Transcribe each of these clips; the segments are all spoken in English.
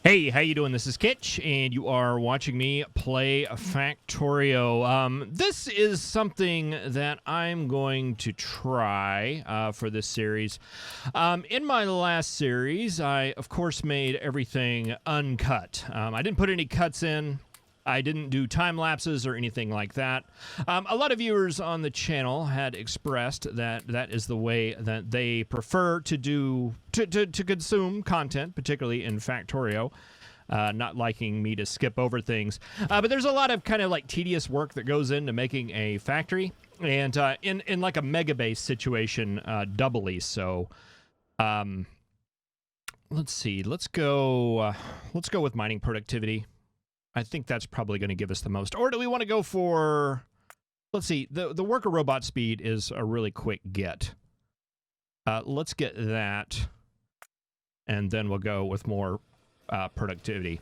Hey, how you doing? This is Kitch, and you are watching me play Factorio. This is something that I'm going to try for this series. In my last series, I, of course, made everything uncut. I didn't put any cuts in. I didn't do time lapses or anything like that. A lot of viewers on the channel had expressed that that is the way that they prefer to do to consume content, particularly in Factorio. Not liking me to skip over things, but there's a lot of kind of like tedious work that goes into making a factory, and in like a megabase situation, doubly so. Let's see. Let's go with mining productivity. I think that's probably going to give us the most. Or do we want to go for, let's see, the worker robot speed is a really quick get. Let's get that, and then we'll go with more productivity.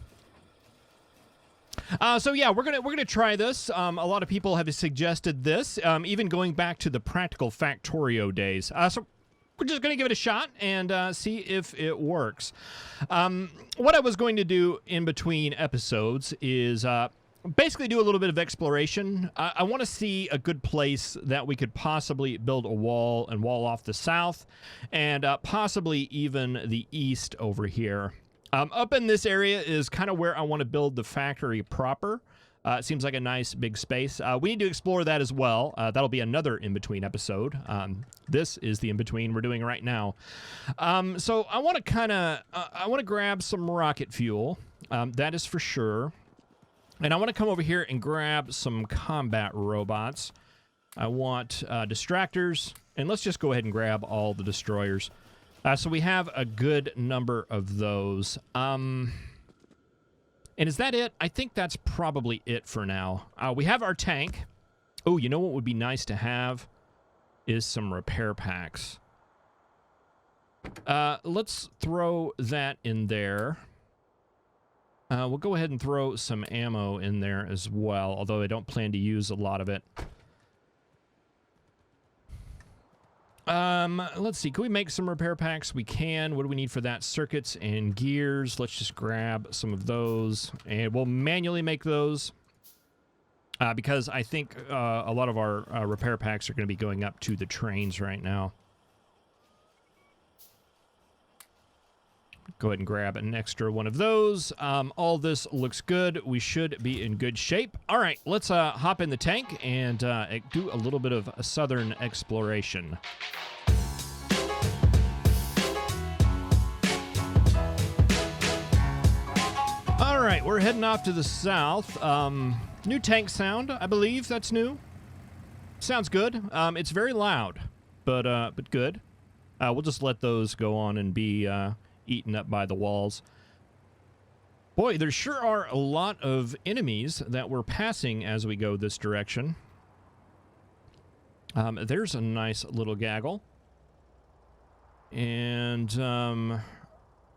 So yeah, we're gonna try this. A lot of people have suggested this, even going back to the practical Factorio days. So we're just going to give it a shot and see if it works. What I was going to do in between episodes is basically do a little bit of exploration. I want to see a good place that we could possibly build a wall and wall off the south, and possibly even the east over here. Up in this area is kind of where I want to build the factory proper. It seems like a nice big space. We need to explore that as well. That'll be another in-between episode. This is the in-between we're doing right now. So I want to I want to grab some rocket fuel. That is for sure. And I want to come over here and grab some combat robots. I want distractors. And let's just go ahead and grab all the destroyers. So we have a good number of those. And is that it? I think that's probably it for now. We have our tank. Oh, you know what would be nice to have is some repair packs. Let's throw that in there. We'll go ahead and throw some ammo in there as well, although I don't plan to use a lot of it. Let's see. Can we make some repair packs? We can. What do we need for that? Circuits and gears. Let's just grab some of those, and we'll manually make those because I think a lot of our repair packs are going to be going up to the trains right now. Go ahead and grab an extra one of those. All this looks good. We should be in good shape. All right, let's hop in the tank and do a little bit of a southern exploration. All right, we're heading off to the south. New tank sound, I believe that's new. Sounds good. It's very loud, but good. We'll just let those go on and be eaten up by the walls. Boy, there sure are a lot of enemies that we're passing as we go this direction. There's a nice little gaggle. And,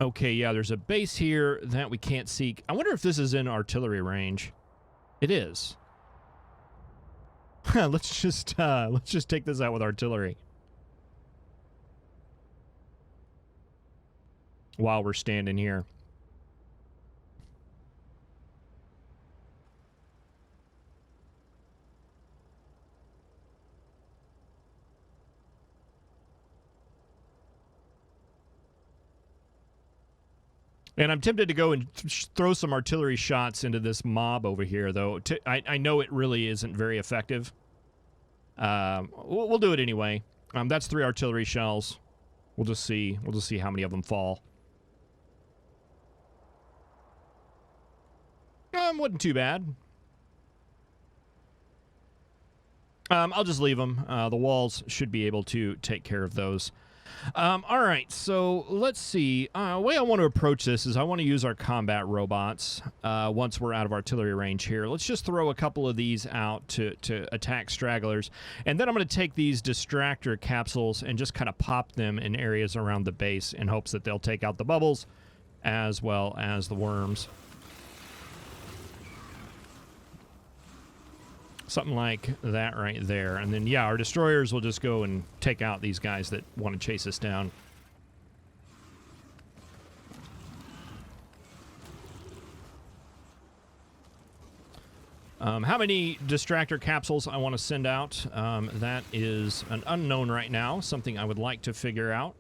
okay, yeah, there's a base here that we can't see. I wonder if this is in artillery range. It is. let's just take this out with artillery while we're standing here. And I'm tempted to go and throw some artillery shots into this mob over here, though. I know it really isn't very effective. We'll do it anyway. That's 3 artillery shells. We'll just see how many of them fall. Wasn't too bad. I'll just leave them. The walls should be able to take care of those. All right, so let's see. The way I want to approach this is I want to use our combat robots once we're out of artillery range here. Let's just throw a couple of these out to attack stragglers. And then I'm going to take these Distractor Capsules and just kind of pop them in areas around the base in hopes that they'll take out the bubbles as well as the worms. Something like that right there. And then, yeah, our destroyers will just go and take out these guys that want to chase us down. How many distractor capsules I want to send out, that is an unknown right now, something I would like to figure out.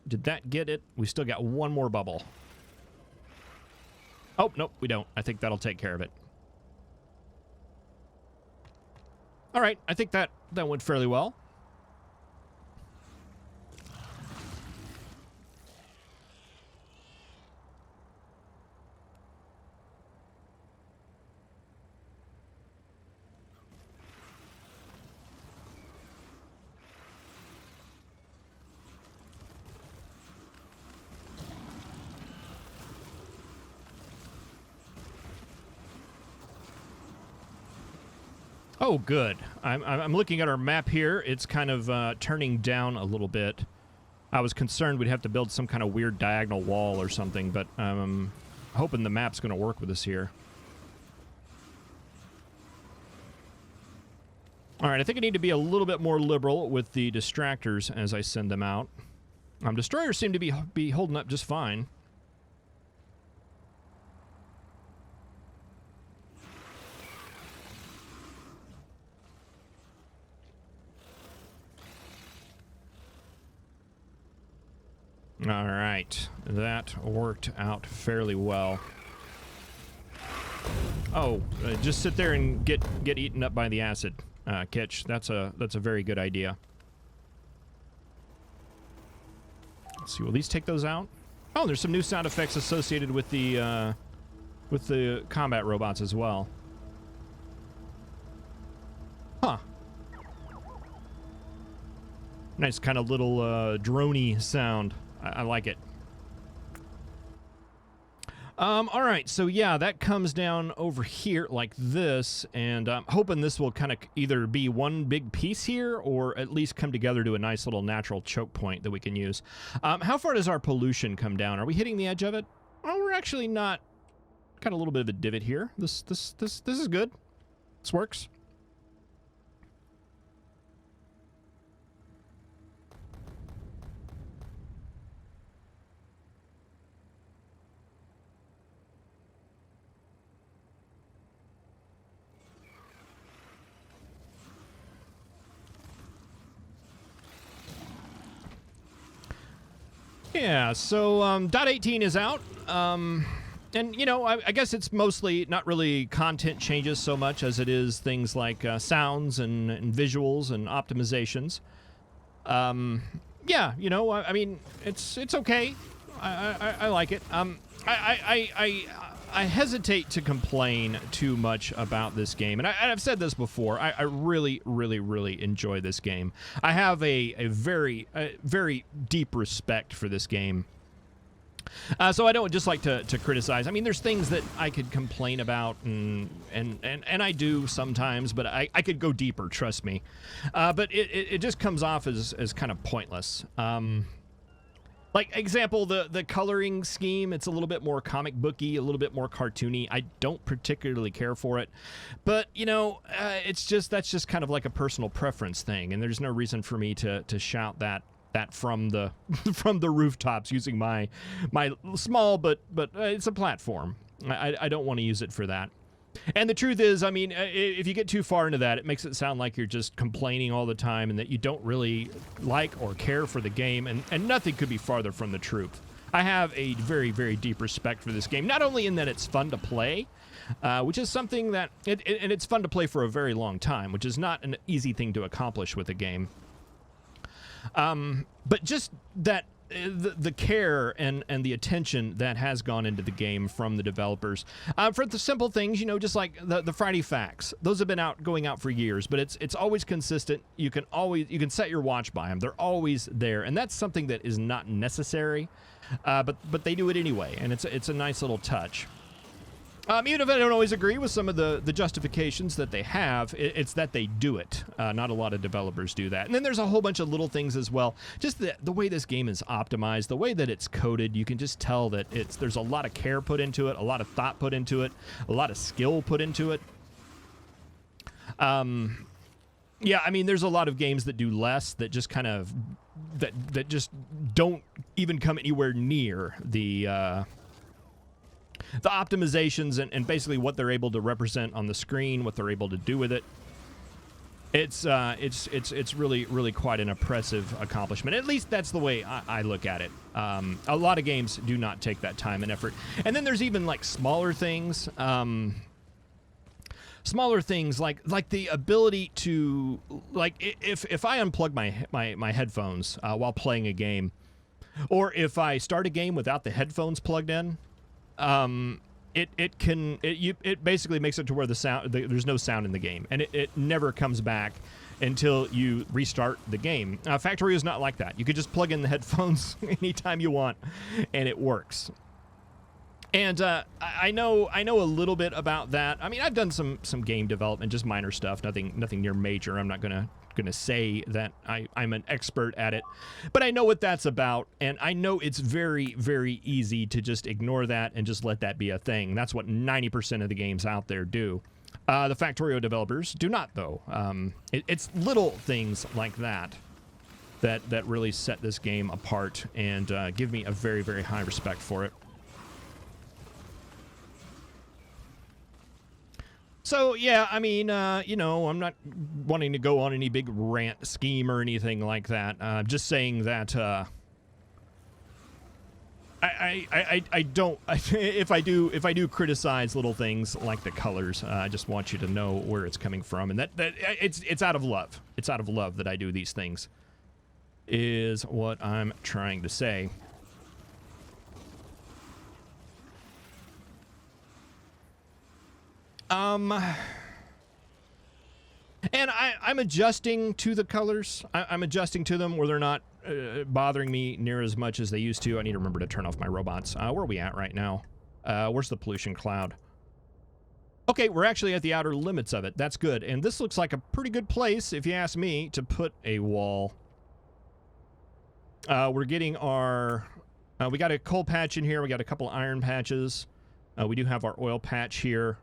Did that get it? We still got one more bubble. Oh, nope, we don't. I think that'll take care of it. All right, I think that went fairly well. Oh, good. I'm looking at our map here. It's kind of turning down a little bit. I was concerned we'd have to build some kind of weird diagonal wall or something, but I'm hoping the map's going to work with us here. All right, I think I need to be a little bit more liberal with the distractors as I send them out. Destroyers seem to be holding up just fine. All right, that worked out fairly well. Oh, just sit there and get eaten up by the acid, Kitch. That's a very good idea. Let's see, will these take those out? Oh, there's some new sound effects associated with the combat robots as well. Huh. Nice kind of little drone-y sound. I like it. All right, so yeah, that comes down over here like this, and I'm hoping this will kind of either be one big piece here or at least come together to a nice little natural choke point that we can use. How far does our pollution come down? Are we hitting the edge of it? Oh, we're actually not. Got a little bit of a divot here. This is good. This works. Yeah, so .18 is out, and, you know, I guess it's mostly not really content changes so much as it is things like sounds and visuals and optimizations. Yeah, you know, I mean, it's okay. I like it. I hesitate to complain too much about this game, and I've said this before. I really, really, really enjoy this game. I have a very deep respect for this game. So I don't just like to criticize. I mean, there's things that I could complain about, and I do sometimes, but I could go deeper, trust me. But it just comes off as kind of pointless. Like, example, the coloring scheme, it's a little bit more comic booky, a little bit more cartoony. I don't particularly care for it. But, you know, that's just kind of like a personal preference thing, and there's no reason for me to shout that from the from the rooftops using my small but it's a platform. I don't want to use it for that. And the truth is, I mean, if you get too far into that, it makes it sound like you're just complaining all the time and that you don't really like or care for the game, and nothing could be farther from the truth. I have a very, very deep respect for this game, not only in that it's fun to play, which is something that, and it's fun to play for a very long time, which is not an easy thing to accomplish with a game, but just that the care and the attention that has gone into the game from the developers for the simple things, you know, just like the Friday facts. Those have been going out for years, but it's always consistent. You can set your watch by them. They're always there, and that's something that is not necessary, but they do it anyway, and it's a nice little touch. Even if I don't always agree with some of the justifications that they have, it's that they do it. Not a lot of developers do that. And then there's a whole bunch of little things as well. Just the way this game is optimized, the way that it's coded, you can just tell that there's a lot of care put into it, a lot of thought put into it, a lot of skill put into it. Yeah, I mean, there's a lot of games that do less, that just kind of that just don't even come anywhere near the optimizations and basically what they're able to represent on the screen, what they're able to do with it. It's really quite an impressive accomplishment. At least that's the way I look at it. A lot of games do not take that time and effort. And then there's even like smaller things. Smaller things like the ability to, like, if I unplug my headphones while playing a game, or if I start a game without the headphones plugged in, it basically makes it to where there's no sound in the game, and it never comes back until you restart the game. Factorio is not like that. You could just plug in the headphones anytime you want, and it works. And I know a little bit about that. I mean, I've done some game development, just minor stuff, nothing near major. I'm not gonna say that I'm an expert at it, but I know what that's about, and I know it's very, very easy to just ignore that and just let that be a thing. That's what 90% of the games out there do. The Factorio developers do not, though. It's little things like that really set this game apart and give me a very, very high respect for it. So, yeah, I mean, you know, I'm not wanting to go on any big rant scheme or anything like that. I'm just saying that I don't. If I do criticize little things like the colors, I just want you to know where it's coming from, and that it's out of love. It's out of love that I do these things, is what I'm trying to say. And I'm adjusting to the colors. I'm adjusting to them where they're not bothering me near as much as they used to. I need to remember to turn off my robots. Where are we at right now? Where's the pollution cloud? Okay, we're actually at the outer limits of it. That's good. And this looks like a pretty good place, if you ask me, to put a wall. We're getting our... we got a coal patch in here. We got a couple iron patches. We do have our oil patch here.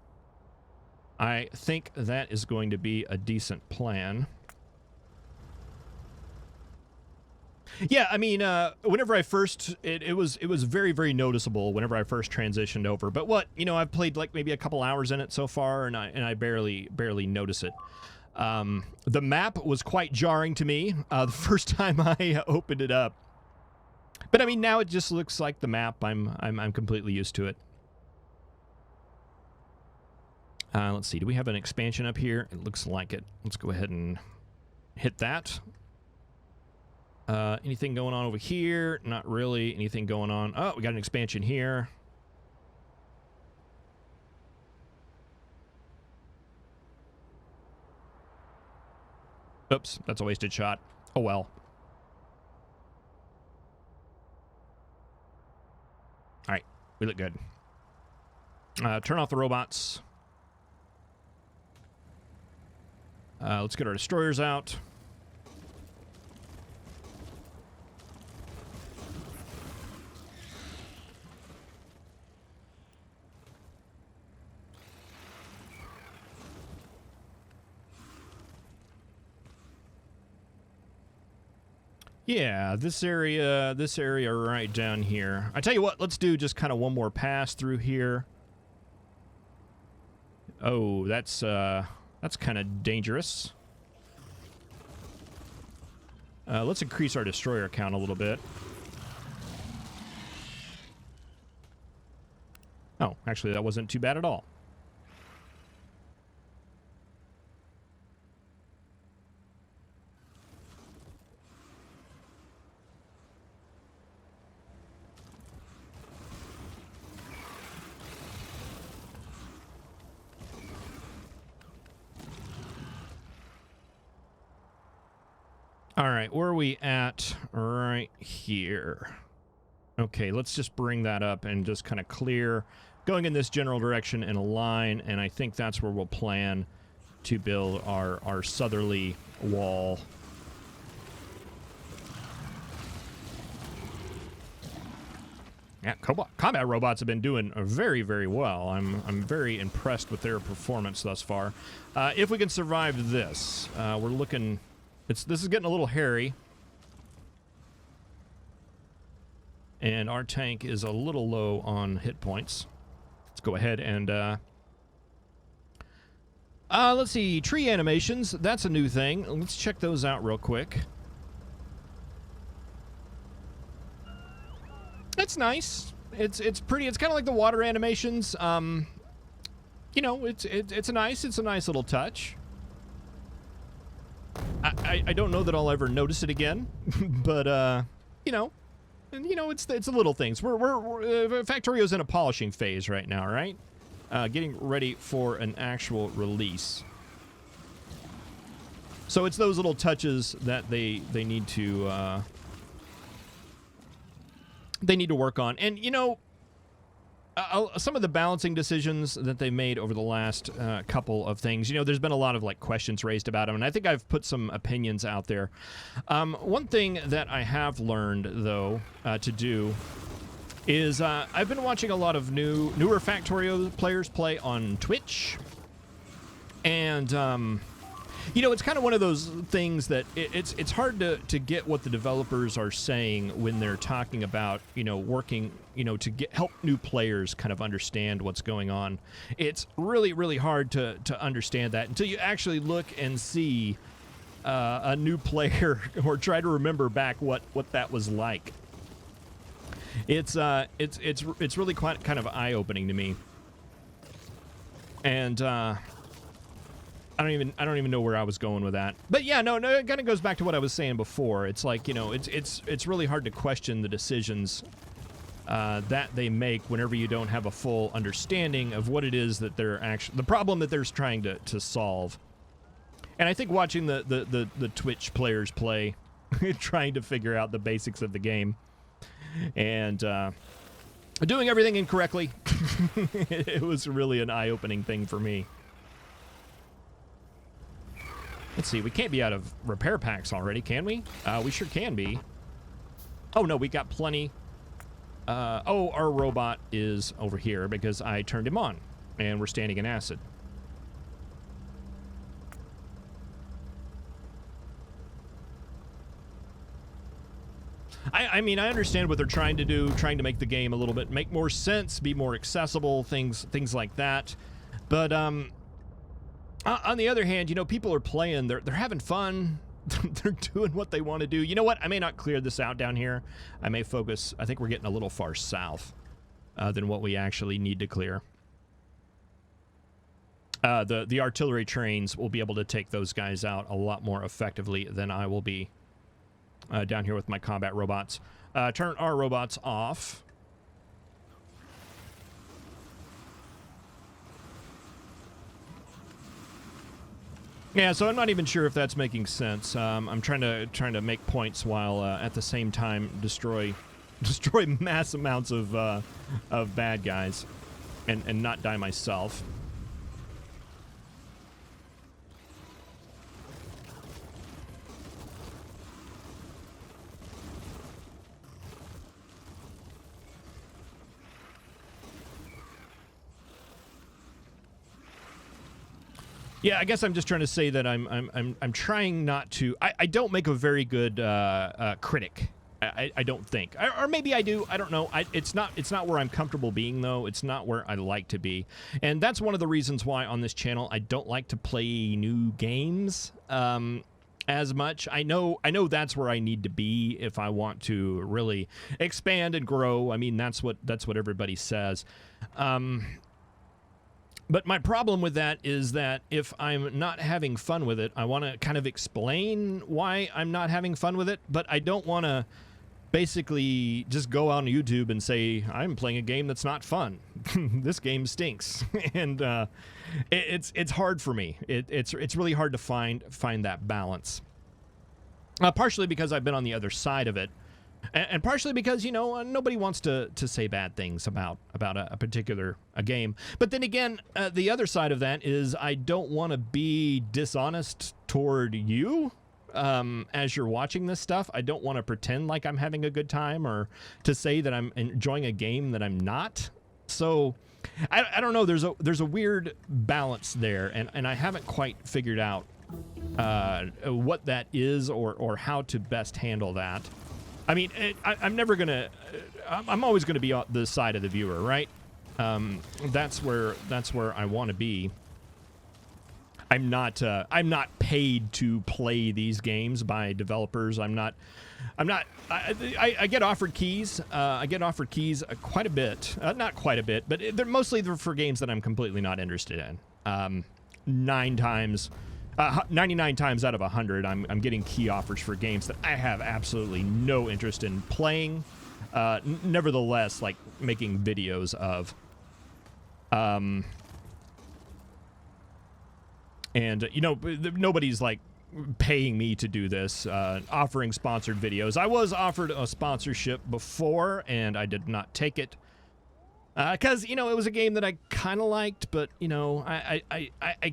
I think that is going to be a decent plan. Yeah, I mean, whenever I first, it was very, very noticeable whenever I first transitioned over. But I've played like maybe a couple hours in it so far, and I barely notice it. The map was quite jarring to me the first time I opened it up. But I mean, now it just looks like the map. I'm completely used to it. Let's see. Do we have an expansion up here? It looks like it. Let's go ahead and hit that. Anything going on over here? Not really. Anything going on? Oh, we got an expansion here. Oops, that's a wasted shot. Oh well. All right, we look good. Turn off the robots. Let's get our destroyers out. Yeah, this area right down here. I tell you what, let's do just kind of one more pass through here. Oh, that's kind of dangerous. Let's increase our destroyer count a little bit. Oh, actually, that wasn't too bad at all. All right, where are we at right here? Okay, let's just bring that up and just kind of clear, going in this general direction in a line, and I think that's where we'll plan to build our southerly wall. Yeah, combat robots have been doing very, very well. I'm very impressed with their performance thus far. If we can survive this, we're looking... This is getting a little hairy. And our tank is a little low on hit points. Let's go ahead and let's see, tree animations. That's a new thing. Let's check those out real quick. That's nice. It's pretty. It's kind of like the water animations. You know, it's a nice little touch. I don't know that I'll ever notice it again, but you know, and you know, it's the little things. We're Factorio's in a polishing phase right now, right? Getting ready for an actual release. So it's those little touches that they need to work on. And you know, some of the balancing decisions that they made over the last couple of things, you know, there's been a lot of like questions raised about them, and I think I've put some opinions out there. One thing that I have learned though to do is I've been watching a lot of newer Factorio players play on Twitch, and you know, it's kind of one of those things that it's hard to get what the developers are saying when they're talking about, you know, working, you know, to help new players kind of understand what's going on. It's really hard to understand that until you actually look and see a new player or try to remember back what that was like. It's really quite kind of eye-opening to me, and I don't even know where I was going with that. But yeah, no, it kind of goes back to what I was saying before. It's like, you know, it's really hard to question the decisions that they make whenever you don't have a full understanding of what it is that they're actually, the problem that they're trying to solve. And I think watching the Twitch players play, trying to figure out the basics of the game, and doing everything incorrectly, it was really an eye-opening thing for me. Let's see, we can't be out of repair packs already, can we? We sure can be. Oh, no, we got plenty. Oh, our robot is over here because I turned him on, and we're standing in acid. I mean, I understand what they're trying to do, trying to make the game a little bit, make more sense, be more accessible, things like that. But, on the other hand, you know, people are playing, they're having fun, they're doing what they want to do. You know what? I may not clear this out down here. I may focus, I think we're getting a little far south than what we actually need to clear. The artillery trains will be able to take those guys out a lot more effectively than I will be down here with my combat robots. Turn our robots off. Yeah, so I'm not even sure if that's making sense. I'm trying to make points while at the same time destroy mass amounts of bad guys, and not die myself. Yeah, I guess I'm just trying to say that I'm trying not to. I don't make a very good critic. I don't think, or maybe I do. I don't know. It's not where I'm comfortable being, though. It's not where I like to be, and that's one of the reasons why on this channel I don't like to play new games as much. I know that's where I need to be if I want to really expand and grow. I mean, that's what everybody says. But my problem with that is that if I'm not having fun with it, I want to kind of explain why I'm not having fun with it, but I don't want to basically just go on YouTube and say, I'm playing a game that's not fun. This game stinks. And it's hard for me. It's really hard to find that balance. Partially because I've been on the other side of it. And partially because, you know, nobody wants to say bad things about a particular game. But then again, the other side of that is I don't want to be dishonest toward you as you're watching this stuff. I don't want to pretend like I'm having a good time or to say that I'm enjoying a game that I'm not. So I don't know. There's a weird balance there, and I haven't quite figured out what that is or how to best handle that. I mean, I'm never going to... I'm always going to be on the side of the viewer, right? That's where I want to be. I'm not paid to play these games by developers. I get offered keys. I get offered keys quite a bit. Not quite a bit, but they're mostly for games that I'm completely not interested in. 99 times out of 100, I'm getting key offers for games that I have absolutely no interest in playing. Nevertheless, like making videos of. And, you know, nobody's, like, paying me to do this, offering sponsored videos. I was offered a sponsorship before, and I did not take it. Because, you know, it was a game that I kind of liked, but, you know, I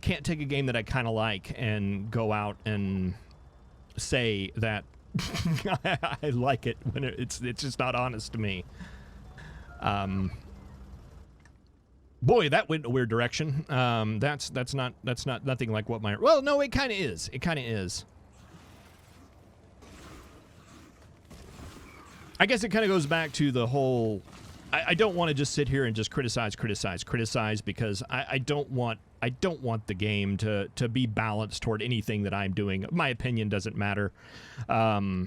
can't take a game that I kind of like and go out and say that I like it when it's just not honest to me. Boy, that went in a weird direction. That's nothing like what my... Well, no, it kind of is. It kind of is. I guess it kind of goes back to the whole... I don't want to just sit here and just criticize because I don't want the game to be balanced toward anything that I'm doing. My opinion doesn't matter. But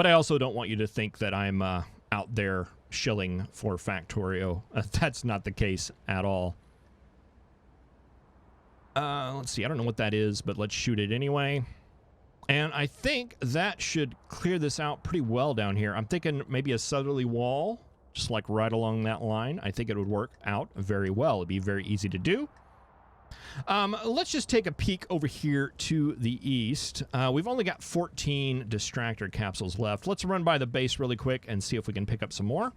I also don't want you to think that I'm out there shilling for Factorio. That's not the case at all. Let's see. I don't know what that is, but let's shoot it anyway. And I think that should clear this out pretty well down here. I'm thinking maybe a southerly wall, just like right along that line. I think it would work out very well. It'd be very easy to do. Let's just take a peek over here to the east. We've only got 14 Distractor Capsules left. Let's run by the base really quick and see if we can pick up some more.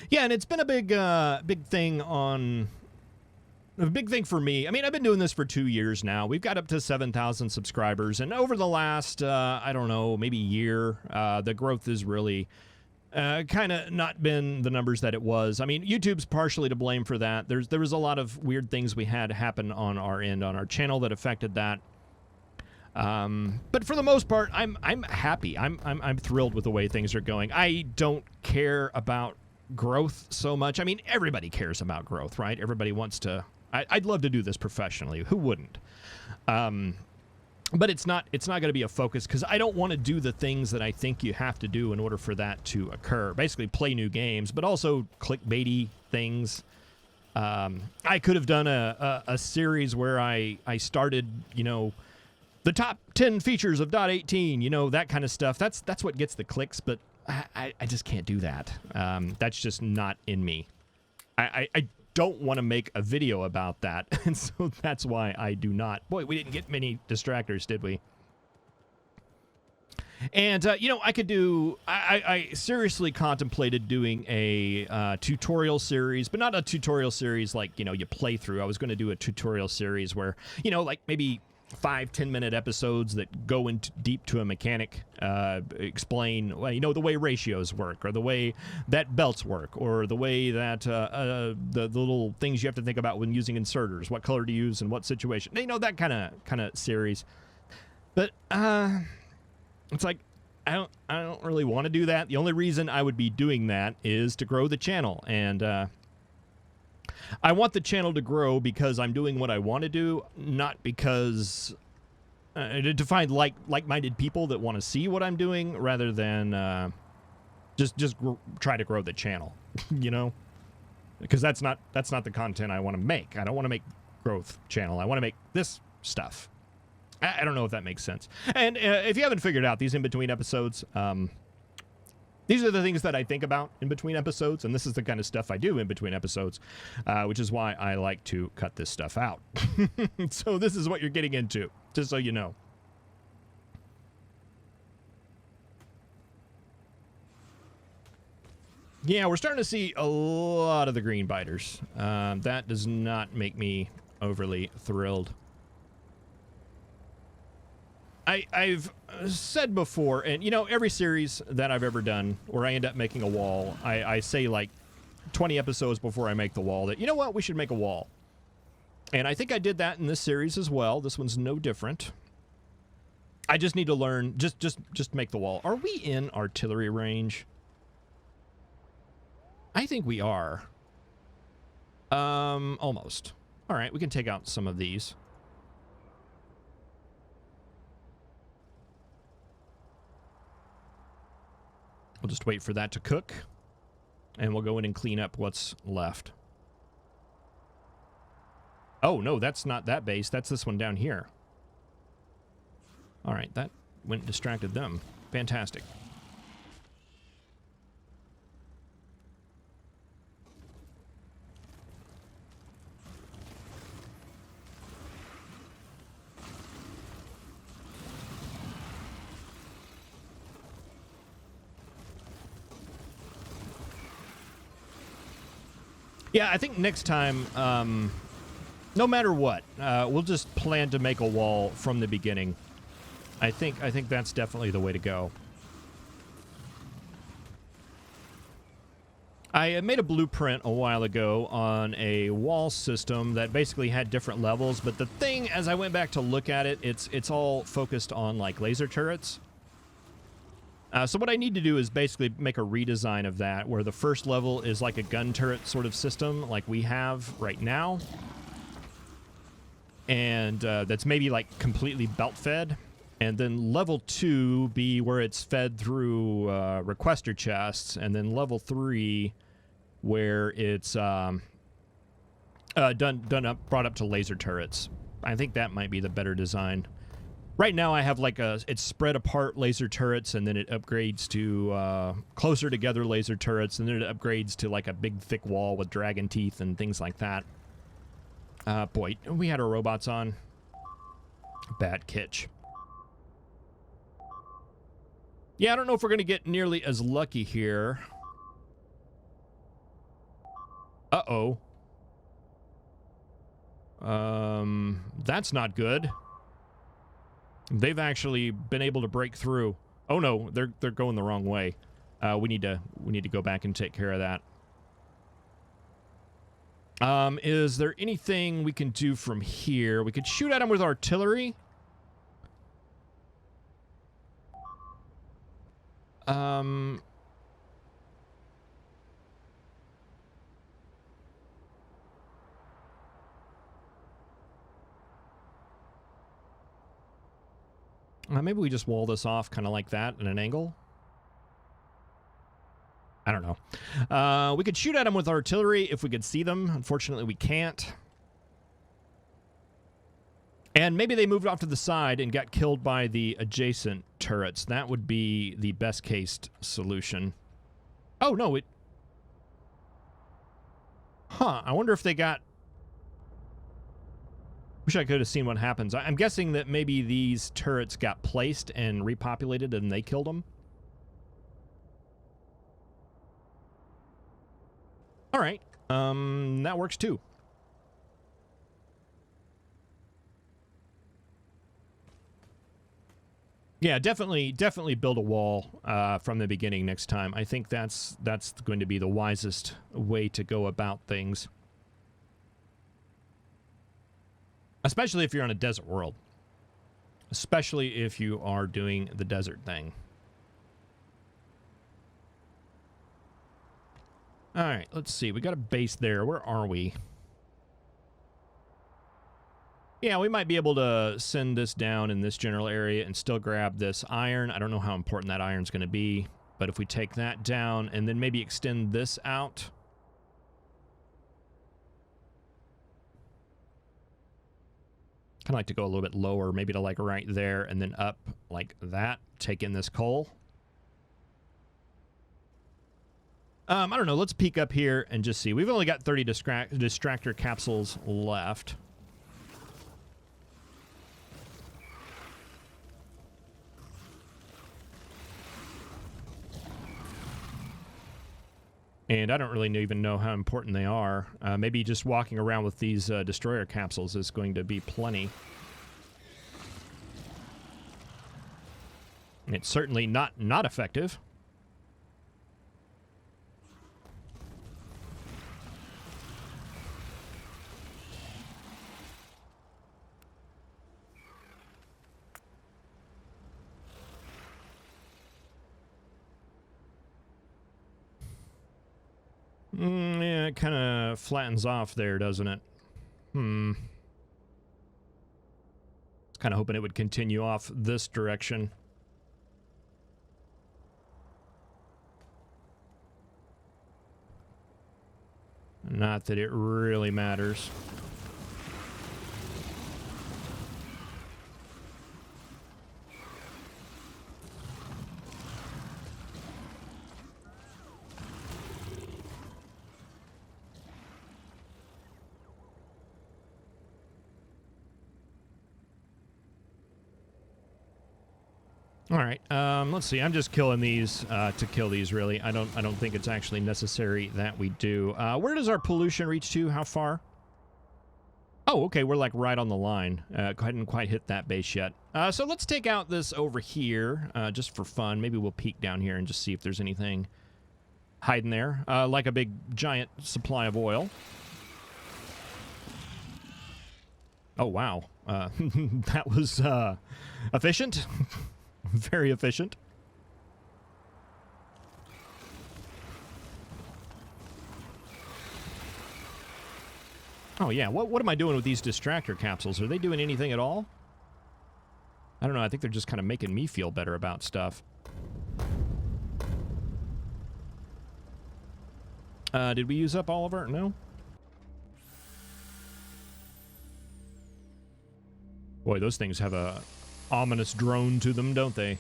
Yeah, and it's been a big thing on... A big thing for me. I mean, I've been doing this for 2 years now. We've got up to 7,000 subscribers, and over the last, I don't know, maybe year, the growth has really kind of not been the numbers that it was. I mean, YouTube's partially to blame for that. There was a lot of weird things we had happen on our end, on our channel, that affected that. But for the most part, I'm happy. I'm thrilled with the way things are going. I don't care about growth so much. I mean, everybody cares about growth, right? Everybody wants to... I'd love to do this professionally. Who wouldn't? But it's not going to be a focus because I don't want to do the things that I think you have to do in order for that to occur. Basically, play new games, but also clickbaity things. I could have done a series where I started, you know, the top 10 features of .18, you know, that kind of stuff. That's what gets the clicks, but I just can't do that. That's just not in me. I don't want to make a video about that, and so that's why I do not. Boy, we didn't get many distractors, did we? And, you know, I could do... I seriously contemplated doing a tutorial series, but not a tutorial series like, you know, you play through. I was going to do a tutorial series where, you know, like maybe 5-10 minute episodes that go into deep to a mechanic, explain, well, you know, the way ratios work, or the way that belts work, or the way that the little things you have to think about when using inserters, what color to use in what situation, you know, that kind of series. But it's like I don't really want to do that. The only reason I would be doing that is to grow the channel, and I want the channel to grow because I'm doing what I want to do, not because to find like-minded people that want to see what I'm doing, rather than just try to grow the channel, you know, because that's not the content I want to make. I don't want to make growth channel. I want to make this stuff. I don't know if that makes sense. And if you haven't figured out these in between episodes, these are the things that I think about in between episodes, and this is the kind of stuff I do in between episodes, which is why I like to cut this stuff out. So this is what you're getting into, just so you know. Yeah, we're starting to see a lot of the green biters. That does not make me overly thrilled. I've said before, and you know, every series that I've ever done where I end up making a wall, I say like 20 episodes before I make the wall that, you know what, we should make a wall. And I think I did that in this series as well. This one's no different. I just need to learn. Just make the wall. Are we in artillery range? I think we are. Almost. All right, we can take out some of these. We'll just wait for that to cook, and we'll go in and clean up what's left. Oh, no, that's not that base. That's this one down here. All right, that went and distracted them. Fantastic. Yeah, I think next time, no matter what, we'll just plan to make a wall from the beginning. I think that's definitely the way to go. I made a blueprint a while ago on a wall system that basically had different levels, but the thing, as I went back to look at it, it's all focused on like laser turrets. So what I need to do is basically make a redesign of that, where the first level is like a gun turret sort of system like we have right now. And that's maybe like completely belt fed. And then level 2 be where it's fed through requester chests. And then level 3 where it's brought up to laser turrets. I think that might be the better design. Right now I have like it's spread apart laser turrets, and then it upgrades to closer together laser turrets, and then it upgrades to like a big thick wall with dragon teeth and things like that. Boy, we had our robots on. Bad Kitch. Yeah, I don't know if we're going to get nearly as lucky here. Uh-oh. That's not good. They've actually been able to break through. Oh no, they're going the wrong way. We need to go back and take care of that. Is there anything we can do from here? We could shoot at them with artillery. Maybe we just wall this off kind of like that at an angle. I don't know. We could shoot at them with artillery if we could see them. Unfortunately, we can't. And maybe they moved off to the side and got killed by the adjacent turrets. That would be the best case solution. Oh, no, it... Huh, I wonder if they got... Wish I could have seen what happens. I'm guessing that maybe these turrets got placed and repopulated and they killed them. All right. That works too. Yeah, definitely build a wall from the beginning next time. I think that's going to be the wisest way to go about things. Especially if you're on a desert world. Especially if you are doing the desert thing. All right, let's see. We got a base there. Where are we? Yeah, we might be able to send this down in this general area and still grab this iron. I don't know how important that iron's going to be, but if we take that down and then maybe extend this out. Kind of like to go a little bit lower, maybe to like right there and then up like that. Take in this coal. I don't know. Let's peek up here and just see. We've only got 30 distractor capsules left. And I don't really even know how important they are. Maybe just walking around with these destroyer capsules is going to be plenty. It's certainly not effective. Yeah, it kind of flattens off there, doesn't it? I was kind of hoping it would continue off this direction. Not that it really matters. All right, let's see. I'm just killing these to kill these, really. I don't think it's actually necessary that we do. Where does our pollution reach to? How far? Oh, okay, we're like right on the line. Hadn't quite hit that base yet. So let's take out this over here, just for fun. Maybe we'll peek down here and just see if there's anything hiding there, like a big giant supply of oil. Oh, wow. That was efficient. Very efficient. Oh, yeah. What am I doing with these distractor capsules? Are they doing anything at all? I don't know. I think they're just kind of making me feel better about stuff. Did we use up all of our... No? Boy, those things have a ominous drone to them, don't they?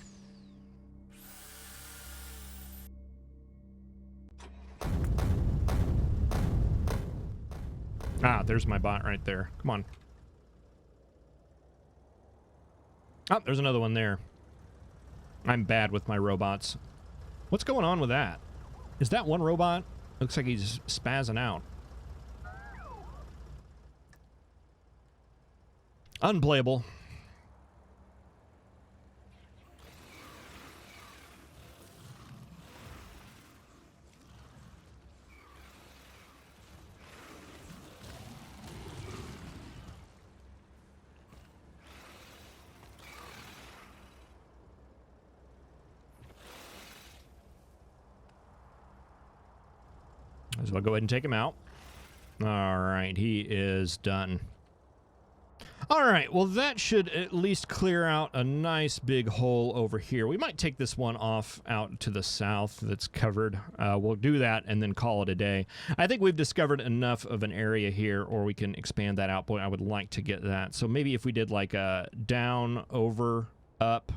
Ah, there's my bot right there. Come on. Oh, there's another one there. I'm bad with my robots. What's going on with that? Is that one robot? Looks like he's spazzing out. Unplayable. So I'll go ahead and take him out. All right, he is done. All right, well, that should at least clear out a nice big hole over here. We might take this one off out to the south that's covered. We'll do that and then call it a day. I think we've discovered enough of an area here, or we can expand that out. Boy, I would like to get that. So maybe if we did like a down, over, up,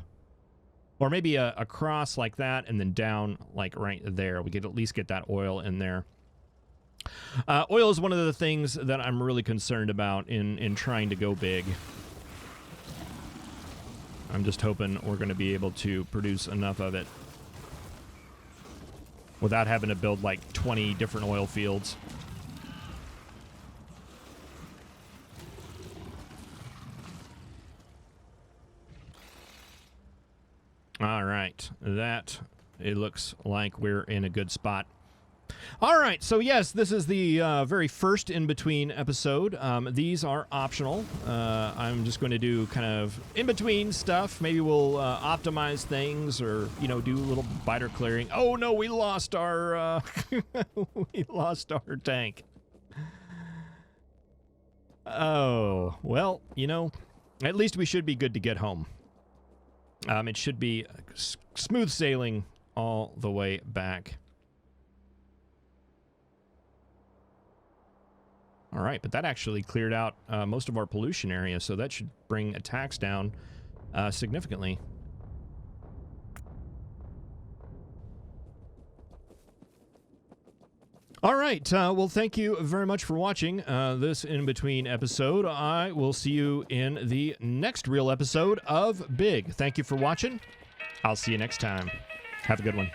or maybe a cross like that, and then down like right there. We could at least get that oil in there. Oil is one of the things that I'm really concerned about in trying to go big. I'm just hoping we're going to be able to produce enough of it without having to build like 20 different oil fields. All right, that it looks like we're in a good spot. All right, so yes, this is the very first in-between episode. These are optional. I'm just going to do kind of in-between stuff. Maybe we'll optimize things or, you know, do a little biter clearing. Oh, no, we lost our we lost our tank. Oh, well, you know, at least we should be good to get home. It should be smooth sailing all the way back. All right, but that actually cleared out most of our pollution area, so that should bring attacks down significantly. All right, well, thank you very much for watching this in-between episode. I will see you in the next real episode of Big. Thank you for watching. I'll see you next time. Have a good one.